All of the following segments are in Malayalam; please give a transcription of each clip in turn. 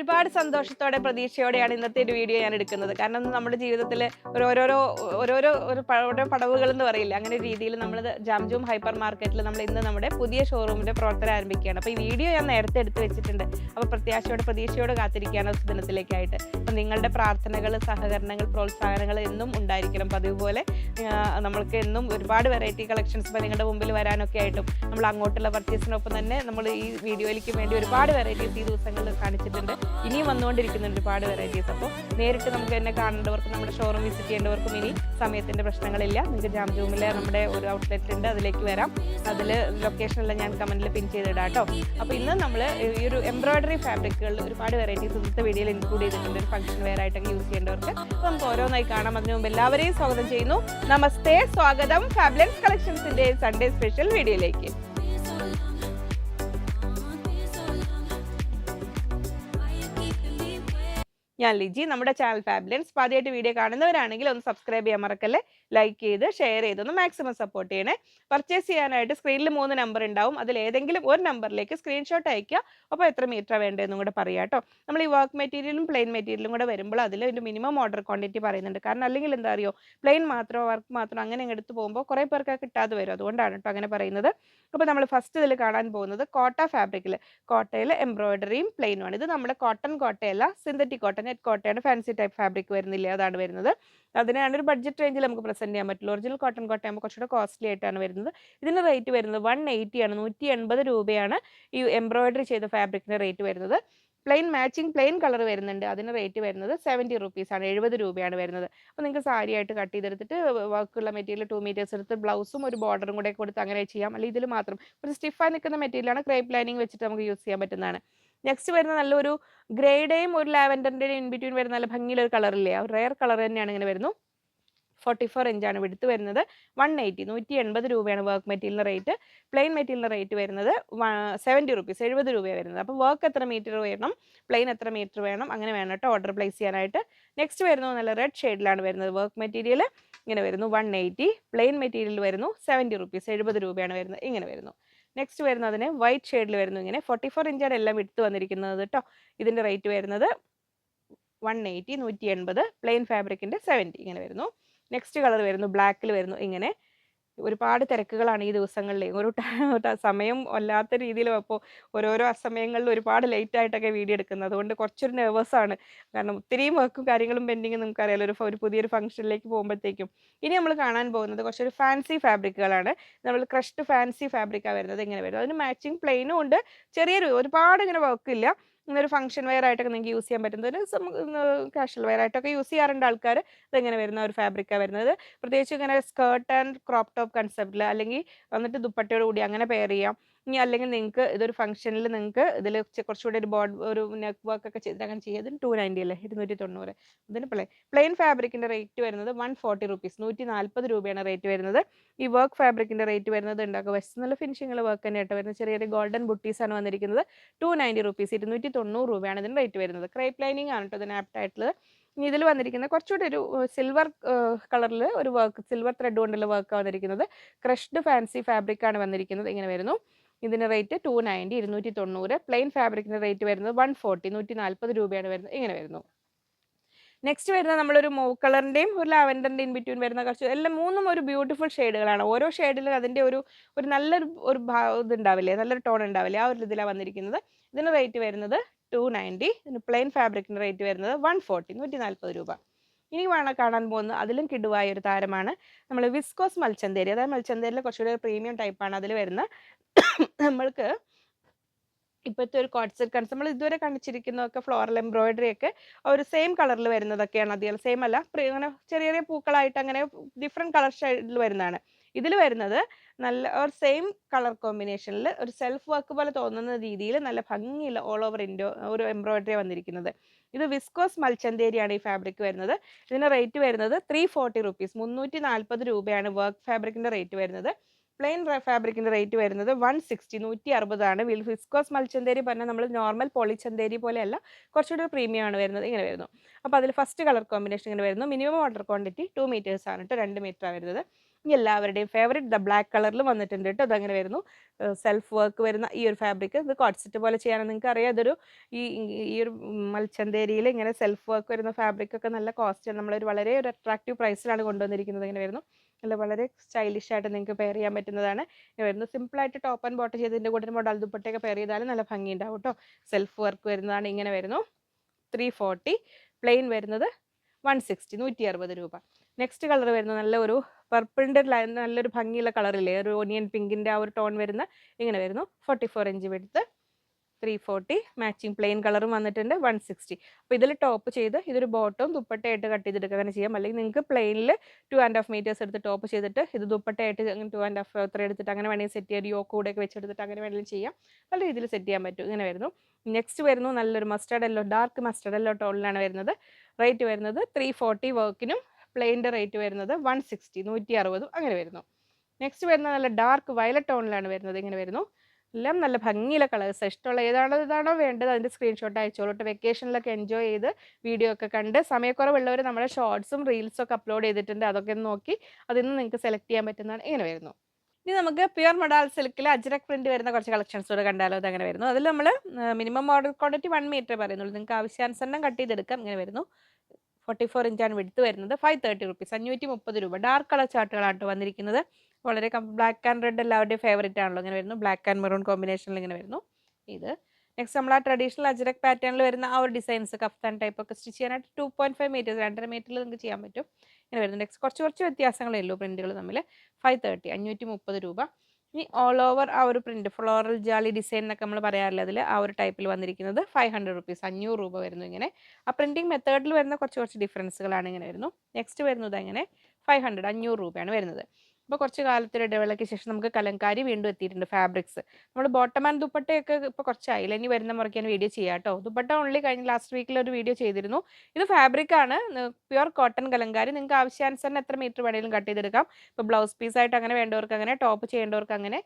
ഒരുപാട് സന്തോഷത്തോടെ പ്രതീക്ഷയോടെയാണ് ഇന്നത്തെ ഒരു വീഡിയോ ഞാൻ എടുക്കുന്നത്. കാരണം നമ്മുടെ ജീവിതത്തിൽ ഓരോരോ ഓരോരോ ഓരോ പടവുകൾ എന്ന് പറയില്ല, അങ്ങനെ ഒരു രീതിയിൽ നമ്മൾ ജാംജൂം ഹൈപ്പർ മാർക്കറ്റിൽ നമ്മൾ ഇന്ന് നമ്മുടെ പുതിയ ഷോറൂമിന്റെ പ്രവർത്തനം ആരംഭിക്കുകയാണ്. അപ്പോൾ ഈ വീഡിയോ ഞാൻ നേരത്തെ എടുത്ത് വെച്ചിട്ടുണ്ട്. അപ്പോൾ പ്രതീക്ഷയോടെ കാത്തിരിക്കുകയാണ് ദിനത്തിലേക്കായിട്ട്. അപ്പോൾ നിങ്ങളുടെ പ്രാർത്ഥനകൾ, സഹകരണങ്ങൾ, പ്രോത്സാഹനങ്ങൾ എന്നും ഉണ്ടായിരിക്കണം. പതിവ് പോലെ നമ്മൾക്ക് എന്നും ഒരുപാട് വെറൈറ്റി കളക്ഷൻസ് നിങ്ങളുടെ മുമ്പിൽ വരാനൊക്കെ ആയിട്ടും നമ്മൾ അങ്ങോട്ടുള്ള പർച്ചേസിനൊപ്പം തന്നെ നമ്മൾ ഈ വീഡിയോയിലേക്ക് വേണ്ടി ഒരുപാട് വെറൈറ്റീസ് ഈ ദിവസങ്ങളിൽ കാണിച്ചിട്ടുണ്ട്. ഇനിയും വന്നുകൊണ്ടിരിക്കുന്നുണ്ട് ഒരുപാട് വെറൈറ്റീസ്. അപ്പോൾ നേരിട്ട് നമുക്ക് എന്നെ കാണേണ്ടവർക്കും നമ്മുടെ ഷോറൂം വിസിറ്റ് ചെയ്യേണ്ടവർക്കും ഇനി സമയത്തിൻ്റെ പ്രശ്നങ്ങളില്ല. നിങ്ങൾക്ക് ജാംജൂമിലെ നമ്മുടെ ഒരു ഔട്ട്ലെറ്റ് ഉണ്ട്, അതിലേക്ക് വരാം. അതിൽ ലൊക്കേഷനെല്ലാം ഞാൻ കമൻറ്റിൽ പിൻ ചെയ്തിടാം കേട്ടോ. അപ്പോൾ ഇന്ന് നമ്മൾ ഈ ഒരു എംബ്രോയിഡറി ഫാബ്രിക്കുകളിൽ ഒരുപാട് വെറൈറ്റീസ് ഇന്നത്തെ വീഡിയോയിൽ ഇൻക്ലൂഡ് ചെയ്തിട്ടുണ്ട്, ഒരു ഫംഗ്ഷൻ വെയർ ആയിട്ടൊക്കെ യൂസ് ചെയ്യേണ്ടവർക്ക്. അപ്പോൾ നമുക്ക് ഓരോന്നായി കാണാം. അതിനു മുമ്പ് എല്ലാവരെയും സ്വാഗതം ചെയ്യുന്നു. നമസ്തേ, സ്വാഗതം ഫാബ്ലൻസ് കളക്ഷൻസിൻ്റെ സൺഡേ സ്പെഷ്യൽ വീഡിയോയിലേക്ക്. ഞാൻ ലിജി. നമ്മുടെ ചാനൽ ഫാബ്ലൻസ് ആദ്യമായിട്ട് വീഡിയോ കാണുന്നവരാണെങ്കിൽ ഒന്ന് സബ്സ്ക്രൈബ് ചെയ്യാൻ മറക്കല്ലേ, ലൈക്ക് ചെയ്ത് ഷെയർ ചെയ്തൊന്ന് മാക്സിമം സപ്പോർട്ട് ചെയ്യണേ. പർച്ചേസ് ചെയ്യാനായിട്ട് സ്ക്രീനിൽ 3 നമ്പർ ഉണ്ടാവും. അതിൽ ഏതെങ്കിലും ഒരു നമ്പറിലേക്ക് സ്ക്രീൻഷോട്ട് അയക്കുക. അപ്പോൾ എത്ര മീറ്റർ വേണ്ടതെന്നും കൂടെ പറയാം കേട്ടോ. നമ്മൾ ഈ വർക്ക് മെറ്റീരിയലും പ്ലെയിൻ മെറ്റീരിയലും കൂടെ വരുമ്പോൾ അതിൽ ഒരു മിനിമം ഓർഡർ ക്വാണ്ടിറ്റി പറയുന്നുണ്ട്. കാരണം അല്ലെങ്കിൽ എന്താ അറിയോ, പ്ലെയിൻ മാത്രമോ വർക്ക് മാത്രമോ അങ്ങനെ എടുത്ത് പോകുമ്പോൾ കുറേ പേർക്ക് കിട്ടാതെ വരും. അതുകൊണ്ടാണ് കേട്ടോ അങ്ങനെ പറയുന്നത്. അപ്പോൾ നമ്മൾ ഫസ്റ്റ് ഇതിൽ കാണാൻ പോകുന്നത് കോട്ട ഫാബ്രിക്കിൽ, കോട്ടയിൽ എംബ്രോയിഡറിയും പ്ലെയിനുമാണ്. ഇത് നമ്മുടെ കോട്ടയല്ല, സിന്തറ്റിക് കോട്ടൺ, നെറ്റ് കോട്ടയാണ്. ഫാൻസി ടൈപ്പ് ഫാബ്രിക് വരുന്നില്ല, അതാണ് വരുന്നത്. അതിനാണ് ഒരു ബഡ്ജറ്റ് റേഞ്ചിൽ നമുക്ക് പ്രസന്റ് ചെയ്യാൻ പറ്റുള്ളൂ. ഒറിജിനൽ കോട്ടൺ കോട്ടയാകുമ്പോൾ കുറച്ചുകൂടെ കോസ്റ്റ്ലി ആയിട്ടാണ് വരുന്നത്. ഇതിന് റേറ്റ് വരുന്നത് 180 ആണ്, 180 രൂപയാണ് ഈ എംബ്രോയിഡറി ചെയ്ത ഫാബ്രിക്കിന് റേറ്റ് വരുന്നത്. പ്ലെയിൻ മാച്ചിങ് പ്ലെയിൻ കളർ വരുന്നുണ്ട്, അതിന് റേറ്റ് വരുന്നത് 70 റുപ്പീസാണ്, 70 രൂപയാണ് വരുന്നത്. അപ്പോൾ നിങ്ങൾക്ക് സാരി ആയിട്ട് കട്ട് ചെയ്തെടുത്തിട്ട് വർക്കുള്ള മെറ്റീരിയൽ 2 മീറ്റേഴ്സ് എടുത്ത് ബ്ലൗസും ഒരു ബോർഡറും കൂടെ കൊടുത്ത് അങ്ങനെ ചെയ്യാം. അല്ലെങ്കിൽ ഇതിൽ മാത്രം ഒരു സ്റ്റിഫായി നിൽക്കുന്ന മെറ്റീരിയലാണ്, ക്രേപ്പ് ലൈനിങ് വെച്ചിട്ട് നമുക്ക് യൂസ് ചെയ്യാൻ പറ്റുന്നതാണ്. നെക്സ്റ്റ് വരുന്ന നല്ലൊരു ഗ്രേയുടെയും ഒരു ലാവൻഡറിൻ്റെയും ഇൻ ബിറ്റ്വീൻ വരുന്ന നല്ല ഭംഗിയിലൊരു കളറില്ലേ, ആ റെയർ കളർ തന്നെയാണ് ഇങ്ങനെ വരുന്നു. 44 ഇഞ്ചാണ് വിടുത്ത് വരുന്നത്. 180 രൂപയാണ് വർക്ക് മെറ്റീരിയലിൻ്റെ റേറ്റ്. പ്ലെയിൻ മെറ്റീരിയലിൻ്റെ റേറ്റ് വരുന്നത് 70 റുപ്പീസ്, 70 രൂപയാണ് വരുന്നത്. അപ്പോൾ വർക്ക് എത്ര മീറ്റർ വേണം, പ്ലെയിൻ എത്ര മീറ്റർ വേണം, അങ്ങനെ വേണം കേട്ടോ ഓർഡർ പ്ലേസ് ചെയ്യാനായിട്ട്. നെക്സ്റ്റ് വരുന്നത് നല്ല റെഡ് ഷെയ്ഡിലാണ് വരുന്നത്. വർക്ക് മെറ്റീരിയൽ ഇങ്ങനെ വരുന്നു 180, പ്ലെയിൻ മെറ്റീരിയൽ വരുന്നു 70 റുപ്പീസ്, 70 രൂപയാണ് വരുന്നത്, ഇങ്ങനെ വരുന്നു. നെക്സ്റ്റ് വരുന്നതിന് വൈറ്റ് ഷെയ്ഡിൽ വരുന്നു ഇങ്ങനെ. 44 ഇഞ്ചാണ് എല്ലാം വിടുത്ത് വന്നിരിക്കുന്നത് കേട്ടോ. ഇതിൻ്റെ റേറ്റ് വരുന്നത് 180, 180, പ്ലെയിൻ ഫാബ്രിക്കിൻ്റെ 70, ഇങ്ങനെ വരുന്നു. നെക്സ്റ്റ് കളർ വരുന്നു ബ്ലാക്കിൽ വരുന്നു ഇങ്ങനെ. ഒരുപാട് തിരക്കുകളാണ് ഈ ദിവസങ്ങളിൽ, ഒരു സമയം വല്ലാത്ത രീതിയിൽ. അപ്പോൾ ഓരോരോ അസമയങ്ങളിൽ ഒരുപാട് ലേറ്റ് ആയിട്ടൊക്കെ വീഡിയോ എടുക്കുന്നത്, അതുകൊണ്ട് കുറച്ചൊരു നെർവസാണ്. കാരണം ഒത്തിരിയും വർക്കും കാര്യങ്ങളും പെൻഡിങ് നമുക്കറിയാലോ ഒരു പുതിയൊരു ഫംഗ്ഷനിലേക്ക് പോകുമ്പോഴത്തേക്കും. ഇനി നമ്മൾ കാണാൻ പോകുന്നത് കുറച്ചൊരു ഫാൻസി ഫാബ്രിക്കുകളാണ്. നമ്മൾ ക്രഷ്ഡ് ഫാൻസി ഫാബ്രിക്കാണ് വരുന്നത്, ഇങ്ങനെ വരുന്നത്. അതിന് മാച്ചിങ് പ്ലെയിനും ഉണ്ട്, ചെറിയൊരു ഒരുപാട് ഇങ്ങനെ വർക്കില്ല. ഇങ്ങനൊരു ഫംഗ്ഷൻ വെയർ ആയിട്ടൊക്കെ നിങ്ങൾക്ക് യൂസ് ചെയ്യാൻ പറ്റുന്നത്, കാഷ്വൽ വെയർ ആയിട്ടൊക്കെ യൂസ് ചെയ്യാറുണ്ട് ആൾക്കാർ. ഇതെങ്ങനെ വരുന്ന ഒരു ഫാബ്രിക്കാണ് വരുന്നത്. പ്രത്യേകിച്ച് ഇങ്ങനെ സ്കേർട്ട് ആൻഡ് ക്രോപ്പ് ടോപ്പ് കൺസെപ്റ്റിൽ, അല്ലെങ്കിൽ വന്നിട്ട് ദുപ്പട്ടയോട് കൂടി അങ്ങനെ പെയർ ചെയ്യാം. ഇനി അല്ലെങ്കിൽ നിങ്ങൾക്ക് ഇതൊരു ഫംഗ്ഷനിൽ നിങ്ങൾക്ക് ഇതിൽ കുറച്ചുകൂടി ഒരു നെക്ക് വർക്ക് ഒക്കെ ചെയ്തിട്ട് അങ്ങനെ ചെയ്യാം. ഇതിന് 290 അല്ലേ, 290. ഇതിന് പ്ലെയിൻ ഫാബ്രിക്കിൻ്റെ റേറ്റ് വരുന്നത് 140 റുപ്പീസ്, 140 രൂപയാണ് റേറ്റ് വരുന്നത്. ഈ വർക്ക് ഫാബ്രിക്കിൻ്റെ റേറ്റ് വരുന്നത് ഉണ്ടാക്കുക വെസ്റ്റ് നല്ല ഫിനിഷിങ്ങുള്ള വർക്ക് തന്നെ ആയിട്ട് വരുന്നത്. ചെറിയ ഗോൾഡൻ ബുട്ടീസാണ് വന്നിരിക്കുന്നത്. 290 റുപ്പീസ്, 290 രൂപയാണ് ഇതിന് റേറ്റ് വരുന്നത്. ക്രേപ്പ് ലൈനിങ് ആണ് കേട്ടോ ഇതിന് ആപ്റ്റ് ആയിട്ടുള്ളത്. ഇനി ഇതിൽ വന്നിരിക്കുന്ന കുറച്ചുകൂടി ഒരു സിൽവർ കളറിൽ ഒരു വർക്ക്, സിൽവർ ത്രെഡ് കൊണ്ടുള്ള വർക്കാണ് വന്നിരിക്കുന്നത്. ക്രഷ്ഡ് ഫാൻസി ഫാബ്രിക്കാണ് വന്നിരിക്കുന്നത്, ഇങ്ങനെ വരുന്നു. ഇതിൻ്റെ റേറ്റ് 290, 290. പ്ലെയിൻ ഫാബ്രിക്കിൻ്റെ റേറ്റ് വരുന്നത് 140, 140 രൂപയാണ് വരുന്നത്, ഇങ്ങനെ വരുന്നു. നെക്സ്റ്റ് വരുന്നത് നമ്മളൊരു മൂവ് കളറിൻ്റെയും ഒരു ലാവൻഡറിൻ്റെയും ഇൻ ബിറ്റ്വീൻ വരുന്ന കുറച്ച് എല്ലാം മൂന്നും ഒരു ബ്യൂട്ടിഫുൾ ഷെയ്ഡുകളാണ്. ഓരോ ഷെയ്ഡിലും അതിൻ്റെ ഒരു നല്ലൊരു ഇതുണ്ടാവില്ലേ, നല്ലൊരു ടോൺ ഉണ്ടാവില്ലേ, ആ ഒരു ഇതിലാണ് വന്നിരിക്കുന്നത്. ഇതിന് റേറ്റ് വരുന്നത് 290. ഇതിന് പ്ലെയിൻ ഫാബ്രിക്കിൻ്റെ റേറ്റ് വരുന്നത് 140, 140 രൂപ. ഇനി കാണാൻ പോകുന്നത് അതിലും കിടുവായ ഒരു താരമാണ് നമ്മൾ വിസ്കോസ് മൽച്ചന്തേരി. അതായത് മൽച്ചന്തേരിയിലെ കുറച്ചുകൂടി പ്രീമിയം ടൈപ്പാണ് അതിൽ വരുന്നത്. നമ്മൾക്ക് ഇപ്പോഴത്തെ ഒരു കോട്ട്സെറ്റ് കൺസ് നമ്മൾ ഇതുവരെ കാണിച്ചിരിക്കുന്നതൊക്കെ ഫ്ലോറൽ എംബ്രോയിഡറി ഒക്കെ ഒരു സെയിം കളറിൽ വരുന്നതൊക്കെയാണ്. അധികം സെയിം അല്ല, അങ്ങനെ ചെറിയ ചെറിയ പൂക്കളായിട്ട് അങ്ങനെ ഡിഫറെൻറ്റ് കളർ ഷെയ്ഡിൽ വരുന്നതാണ്. ഇതിൽ വരുന്നത് നല്ല ഒരു സെയിം കളർ കോമ്പിനേഷനിൽ ഒരു സെൽഫ് വർക്ക് പോലെ തോന്നുന്ന രീതിയിൽ നല്ല ഭംഗിയുള്ള ഓൾ ഓവർ ഒരു എംബ്രോയിഡറി വന്നിരിക്കുന്നത്. ഇത് വിസ്കോസ് മൽച്ചന്തേരിയാണ് ഈ ഫാബ്രിക് വരുന്നത്. ഇതിൻ്റെ റേറ്റ് വരുന്നത് 340 റുപ്പീസ്, 340 രൂപയാണ് വർക്ക് ഫാബ്രിക്കിൻ്റെ റേറ്റ് വരുന്നത്. പ്ലെയിൻ ഫാബ്രിക്കിൻ്റെ റേറ്റ് വരുന്നത് 160, 160 വിസ്കോസ് മൽച്ചന്തേരി പറഞ്ഞാൽ നമ്മൾ നോർമൽ പോളിച്ചന്തേരി പോലെയല്ല, കുറച്ചുകൂടി പ്രീമിയം ആണ് വരുന്നത്, ഇങ്ങനെ വരുന്നു. അപ്പോൾ അതിൽ ഫസ്റ്റ് കളർ കോമ്പിനേഷൻ ഇങ്ങനെ വരുന്നു. മിനിമം ഓർഡർ ക്വാണ്ടിറ്റി 2 മീറ്റേഴ്സ് ആണ് കേട്ടോ, 2 മീറ്ററാണ് വരുന്നത്. എല്ലാവരുടെയും ഫേവറേറ്റ് ദ ബ്ലാക്ക് കളറിൽ വന്നിട്ടുണ്ട് കേട്ടോ. അതങ്ങനെ വരുന്നു. സെൽഫ് വർക്ക് വരുന്ന ഈ ഒരു ഫാബ്രിക് ഇത് കോട്ട് സെറ്റ് പോലെ ചെയ്യാനാണ്. നിങ്ങൾക്ക് അറിയാം ഇതൊരു ഈ ഈ ഒരു മൽച്ചന്തേരിയിൽ ഇങ്ങനെ സെൽഫ് വർക്ക് വരുന്ന ഫാബ്രിക് ഒക്കെ നല്ല കോസ്റ്റാണ്. നമ്മളൊരു വളരെ ഒരു അട്രാക്റ്റീവ് പ്രൈസിലാണ് കൊണ്ടുവന്നിരിക്കുന്നത്. ഇങ്ങനെ വരുന്നു. അല്ല വളരെ സ്റ്റൈലിഷ് ആയിട്ട് നിങ്ങൾക്ക് പെയർ ചെയ്യാൻ പറ്റുന്നതാണ്. ഇങ്ങനെ വരുന്നു. സിമ്പിളായിട്ട് ടോപ്പ് ആൻഡ് ബോട്ടം ചെയ്തതിൻ്റെ കൂടെ ഒരു മോഡൽ ദുപ്പട്ടയൊക്കെ പെയർ ചെയ്താലും നല്ല ഭംഗിയുണ്ടാവും കേട്ടോ. സെൽഫ് വർക്ക് വരുന്നതാണ്. ഇങ്ങനെ വരുന്നു. 340. പ്ലെയിൻ വരുന്നത് 160, 160 രൂപ. നെക്സ്റ്റ് കളർ വരുന്നത് നല്ല ഒരു പർപ്പിളിൻ്റെ നല്ലൊരു ഭംഗിയുള്ള കളറില്ലേ, ഒരു ഓനിയൻ പിങ്കിൻ്റെ ആ ഒരു ടോൺ വരുന്ന ഇങ്ങനെ വരുന്നു. 44 ഇഞ്ച് വെടുത്ത് 340. മാച്ചിങ് പ്ലെയിൻ കളറും വന്നിട്ടുണ്ട് 160. അപ്പോൾ ഇതിൽ ടോപ്പ് ചെയ്ത് ഇതൊരു ബോട്ടവും ദുപ്പട്ടയായിട്ട് കട്ട് ചെയ്തെടുക്കുക അങ്ങനെ ചെയ്യാം. അല്ലെങ്കിൽ നിങ്ങൾക്ക് പ്ലെയിനിൽ 2.5 മീറ്റേഴ്സ് എടുത്ത് ടോപ്പ് ചെയ്തിട്ട് ഇത് ദുപ്പട്ടയായിട്ട് 2.5 അത്ര എടുത്തിട്ട് അങ്ങനെ വേണമെങ്കിൽ സെറ്റ് ചെയ്യാം. യോക്ക് കൂടെയൊക്കെ വെച്ചെടുത്തിട്ട് അങ്ങനെ വേണമെങ്കിലും ചെയ്യാം. പല രീതിയിൽ സെറ്റ് ചെയ്യാൻ പറ്റും. ഇങ്ങനെ വരുന്നു. നെക്സ്റ്റ് വരുന്നു നല്ലൊരു mustard yellow, dark mustard yellow ടോണിലാണ് വരുന്നത്. റേറ്റ് വരുന്നത് 340. വർക്കിനും പ്ലെയിൻ്റെ റേറ്റ് വരുന്നത് 160, 160 അങ്ങനെ വരുന്നു. നെക്സ്റ്റ് വരുന്നത് നല്ല ഡാർക്ക് വയലറ്റ് ടോണിലാണ് വരുന്നത്. ഇങ്ങനെ വരുന്നു. എല്ലാം നല്ല ഭംഗിയുള്ള കളേഴ്സ്. ഇഷ്ടമുള്ള ഇതാണോ വേണ്ടത് അതിൻ്റെ സ്ക്രീൻഷോട്ട് അയച്ചോളൂ. വെക്കേഷനിലൊക്കെ എൻജോയ് ചെയ്ത് വീഡിയോ ഒക്കെ കണ്ട് സമയക്കുറവുള്ളവർ നമ്മുടെ ഷോർട്സും റീൽസും ഒക്കെ അപ്ലോഡ് ചെയ്തിട്ടുണ്ട്. അതൊക്കെ ഒന്ന് നോക്കി അതിൽ നിന്ന് നിങ്ങൾക്ക് സെലക്ട് ചെയ്യാൻ പറ്റുന്നതാണ്. ഇങ്ങനെ വരുന്നു. ഇനി നമുക്ക് പ്യുർ മൊഡാൾ സിൽക്കിൽ അജ്രക് പ്രിന്റ് വരുന്ന കുറച്ച് കളക്ഷൻസ് കൂടെ കണ്ടാലോ. അത് അങ്ങനെ വരുന്നു. അതിൽ നമ്മൾ മിനിമം ഓർഡർ ക്വാണ്ടിറ്റി 1 മീറ്റർ പറയുന്നുള്ളൂ. നിങ്ങൾക്ക് ആവശ്യാനുസരണം കട്ട് ചെയ്തെടുക്കാം. ഇങ്ങനെ വരുന്നു. 44 ഇഞ്ചാണ് വിടുത്ത് വരുന്നത്. 530 റുപ്പീസ്, 530 രൂപ. ഡാർക്ക് കളർ ചാർട്ടുകളാണ് വന്നിരിക്കുന്നത്. വളരെ ബ്ലാക്ക് ആൻഡ് റെഡ് എല്ലാവരുടെയും ഫേവറേറ്റ് ആണല്ലോ. ഇങ്ങനെ വരുന്നു. ബ്ലാക്ക് ആൻഡ് മെറൂൺ കോമ്പിനേഷനിൽ ഇങ്ങനെ വരുന്നു. ഇത് നെക്സ്റ്റ് നമ്മൾ ആ ട്രഡീഷണൽ അജ്രക് പാറ്റേണിൽ വരുന്ന ആ ഒരു ഡിസൈൻസ് കഫ്താൻ ടൈപ്പ് ഒക്കെ സ്റ്റിച്ച് ചെയ്യാനായിട്ട് 2.5 മീറ്റേഴ്സ്, 2.5 മീറ്ററിൽ നിങ്ങൾക്ക് ചെയ്യാൻ പറ്റും. ഇങ്ങനെ വരുന്നു. നെക്സ്റ്റ് കുറച്ച് വ്യത്യാസങ്ങളേ ഉള്ളൂ പ്രിന്റുകൾ തമ്മിൽ. 530, 530 രൂപ. ഇനി ഓൾ ഓവർ ആ ഒരു പ്രിന്റ് ഫ്ലോറൽ ജാലി ഡിസൈൻ എന്നൊക്കെ നമ്മൾ പറയാറില്ല, അതിൽ ആ ഒരു ടൈപ്പിൽ വന്നിരിക്കുന്നത് 500 റുപ്പീസ്, 500 രൂപ വരുന്നു. ഇങ്ങനെ ആ പ്രിന്റിംഗ് മെത്തേഡിൽ വരുന്ന കുറച്ച് ഡിഫറൻസുകളാണ്. ഇങ്ങനെ വരുന്നു. നെക്സ്റ്റ് വരുന്നത് അങ്ങനെ 500, 500 രൂപയാണ് വരുന്നത്. ഇപ്പോൾ കുറച്ച് കാലത്തൊരു ഇടവേളയ്ക്ക് ശേഷം നമുക്ക് കലങ്കാരി വീണ്ടും എത്തിയിട്ടുണ്ട്. ഫാബ്രിക്സ് നമ്മൾ ബോട്ടം ആൻഡ് ദുപ്പട്ടയൊക്കെ ഇപ്പോൾ കുറച്ചായില്ല. ഇനി വരുന്ന മുറയ്ക്ക് ഞാൻ വീഡിയോ ചെയ്യാം കേട്ടോ. ദുപ്പട്ട ഓൺലി കഴിഞ്ഞ ലാസ്റ്റ് വീക്കിൽ ഒരു വീഡിയോ ചെയ്തിരുന്നു. ഇത് ഫാബ്രിക് ആണ്, പ്യുർ കോട്ടൺ കലങ്കാരി. നിങ്ങൾക്ക് ആവശ്യാനുസരണം എത്ര മീറ്റർ വേണമെങ്കിലും കട്ട് ചെയ്തെടുക്കാം. ഇപ്പോൾ ബ്ലൗസ് പീസായിട്ട് അങ്ങനെ വേണ്ടവർക്ക് അങ്ങനെ, ടോപ്പ് ചെയ്യേണ്ടവർക്ക് അങ്ങനെ,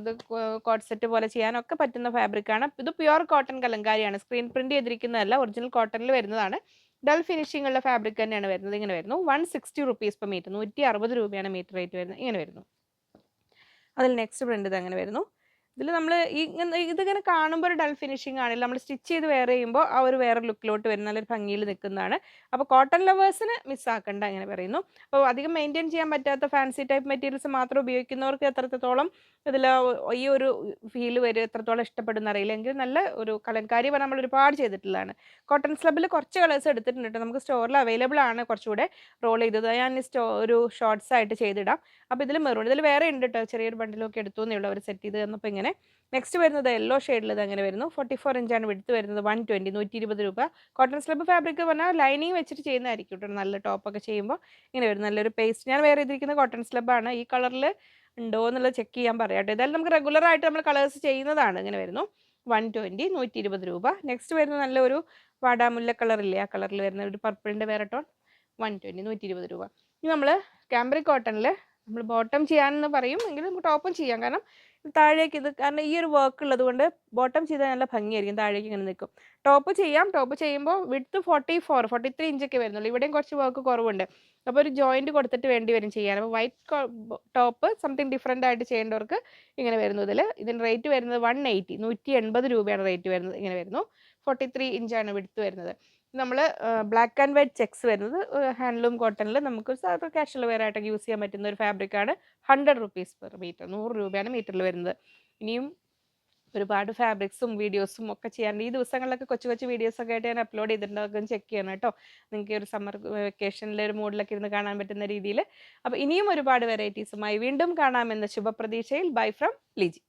ഇത് കോട്ട് സെറ്റ് പോലെ ചെയ്യാനൊക്കെ പറ്റുന്ന ഫാബ്രിക്കാണ്. ഇത് പ്യുർ കോട്ടൺ കലങ്കാരിയാണ്. സ്ക്രീൻ പ്രിന്റ് ചെയ്തിരിക്കുന്നതല്ല, ഒറിജിനൽ കോട്ടണിൽ വരുന്നതാണ്. ഡൾ ഫിനിഷിംഗ് ഉള്ള ഫാബ്രിക് തന്നെയാണ് വരുന്നത്. ഇങ്ങനെ വരുന്നു. 160 റുപ്പീസ് പെർ മീറ്റർ, 160 രൂപയാണ് മീറ്റർ റേറ്റ് വരുന്നത്. ഇങ്ങനെ വരുന്നു. അതിൽ നെക്സ്റ്റ് പ്രിന്റ് ഇത് അങ്ങനെ വരുന്നു. ഇതിൽ നമ്മൾ ഇതിങ്ങനെ കാണുമ്പോൾ ഒരു ഡൾ ഫിനിഷിംഗ് ആണെങ്കിൽ നമ്മൾ സ്റ്റിച്ച് ചെയ്ത് വെയർ ചെയ്യുമ്പോൾ ആ ഒരു വേറെ ലുക്കിലോട്ട് വരുന്ന നല്ലൊരു ഭംഗിയിൽ നിൽക്കുന്നതാണ്. അപ്പോൾ കോട്ടൺ ലവേഴ്സിന് മിസ്സാക്കണ്ട അങ്ങനെ പറയുന്നു. അപ്പോൾ അധികം മെയിൻറ്റെയിൻ ചെയ്യാൻ പറ്റാത്ത ഫാൻസി ടൈപ്പ് മെറ്റീരിയൽസ് മാത്രം ഉപയോഗിക്കുന്നവർക്ക് എത്രത്തോളം ഇതിൽ ഈ ഒരു ഫീൽ വരും, എത്രത്തോളം ഇഷ്ടപ്പെടുന്ന അറിയില്ല. എങ്കിൽ നല്ല ഒരു കലങ്കാരി പറഞ്ഞാൽ നമ്മൾ ഒരുപാട് ചെയ്തിട്ടുള്ളതാണ്. കോട്ടൺ സ്ലബിൽ കുറച്ച് കളേഴ്സ് എടുത്തിട്ടുണ്ട് കേട്ടോ. നമുക്ക് സ്റ്റോറിൽ അവൈലബിൾ ആണ്. കുറച്ചുകൂടെ റോൾ ചെയ്തത് ഞാൻ ഒരു ഷോർട്സ് ആയിട്ട് ചെയ്തിടാം. അപ്പോൾ ഇതിൽ മെറൂൺ, ഇതിൽ വേറെ ഉണ്ട് കേട്ടോ. ചെറിയൊരു ബണ്ടിലൊക്കെ എടുത്തു എന്നേ ഉള്ളൂ, അവർ സെറ്റ് ചെയ്ത് തന്നപ്പോൾ ഇങ്ങനെ. നെക്സ്റ്റ് വരുന്നത് യെല്ലോ ഷെയ്ഡിൽ ഇത് അങ്ങനെ വരുന്നു. 44 ഇഞ്ചാണ് വിടുത്ത് വരുന്നത്. 120, 120 രൂപ. കോട്ടൺ സ്ലബ് ഫാബ്രിക് പറഞ്ഞാൽ ലൈനിങ് വെച്ചിട്ട് ചെയ്യുന്നതായിരിക്കും കേട്ടോ. നല്ല ടോപ്പൊക്കെ ചെയ്യുമ്പോൾ ഇങ്ങനെ വരും. നല്ലൊരു പേസ്റ്റ് ഞാൻ വേറെ ചെയ്തിരിക്കുന്ന കോട്ടൺ സ്ലബാണ്. ഈ കളറിൽ ഉണ്ടോ എന്നുള്ളത് ചെക്ക് ചെയ്യാൻ പറയാം കേട്ടോ. ഏതായാലും നമുക്ക് റെഗുലർ ആയിട്ട് നമ്മൾ കളേഴ്സ് ചെയ്യുന്നതാണ്. ഇങ്ങനെ വരുന്നു. 120, 120 രൂപ. നെക്സ്റ്റ് വരുന്ന നല്ലൊരു വാടാമുല്ല കളറില്ലേ, ആ കളറിൽ വരുന്ന ഒരു പർപ്പിളിൻ്റെ വേറെ ടോൺ. 120, 120 രൂപ. ഇനി നമ്മൾ ക്യാമ്പ്രിക് കോട്ടണിൽ നമ്മൾ ബോട്ടം ചെയ്യാനെന്ന് പറയും, എങ്കിലും നമുക്ക് ടോപ്പും ചെയ്യാം. കാരണം താഴേക്ക് ഇത് കാരണം ഈ ഒരു വർക്ക് ഉള്ളത് കൊണ്ട് ബോട്ടം ചെയ്താൽ നല്ല ഭംഗിയായിരിക്കും. താഴേക്ക് ഇങ്ങനെ നിൽക്കും. ടോപ്പ് ചെയ്യാം. ടോപ്പ് ചെയ്യുമ്പോൾ വിഡ്ത്ത് 44, 43 ഇഞ്ചൊക്കെ വരുന്നുള്ളൂ. ഇവിടെയും കുറച്ച് വർക്ക് കുറവുണ്ട്. അപ്പോൾ ഒരു ജോയിൻറ്റ് കൊടുത്തിട്ട് വേണ്ടി വരും ചെയ്യാൻ. അപ്പോൾ വൈറ്റ് ടോപ്പ് സംതിങ് ഡിഫറെൻ്റ് ആയിട്ട് ചെയ്യേണ്ടവർക്ക് ഇങ്ങനെ വരുന്നു. ഇതിന് റേറ്റ് വരുന്നത് 180, 180 രൂപയാണ് റേറ്റ് വരുന്നത്. ഇങ്ങനെ വരുന്നു. 43 ഇഞ്ചാണ് വിഡ്ത്ത് വരുന്നത്. നമ്മൾ ബ്ലാക്ക് ആൻഡ് വൈറ്റ് ചെക്സ് വരുന്നത് ഹാൻഡ്ലൂം കോട്ടണിൽ നമുക്ക് കാഷ്വൽ വെയർ ആയിട്ടൊക്കെ യൂസ് ചെയ്യാൻ പറ്റുന്ന ഒരു ഫാബ്രിക്കാണ്. 100 റുപ്പീസ് പെർ മീറ്റർ, 100 രൂപയാണ് മീറ്ററിൽ വരുന്നത്. ഇനിയും ഒരുപാട് ഫാബ്രിക്സും വീഡിയോസും ഒക്കെ ചെയ്യാറുണ്ട്. ഈ ദിവസങ്ങളിലൊക്കെ കൊച്ചു വീഡിയോസൊക്കെ ആയിട്ട് ഞാൻ അപ്ലോഡ് ചെയ്തിട്ടുണ്ട്. അതൊക്കെ ചെക്ക് ചെയ്യണം കേട്ടോ. നിങ്ങൾക്ക് ഒരു സമ്മർ വെക്കേഷനിലെ ഒരു മൂഡിലൊക്കെ ഇരുന്ന് കാണാൻ പറ്റുന്ന രീതിയിൽ. അപ്പോൾ ഇനിയും ഒരുപാട് വെറൈറ്റീസുമായി വീണ്ടും കാണാമെന്ന ശുഭപ്രതീക്ഷയിൽ. Bye from Liji.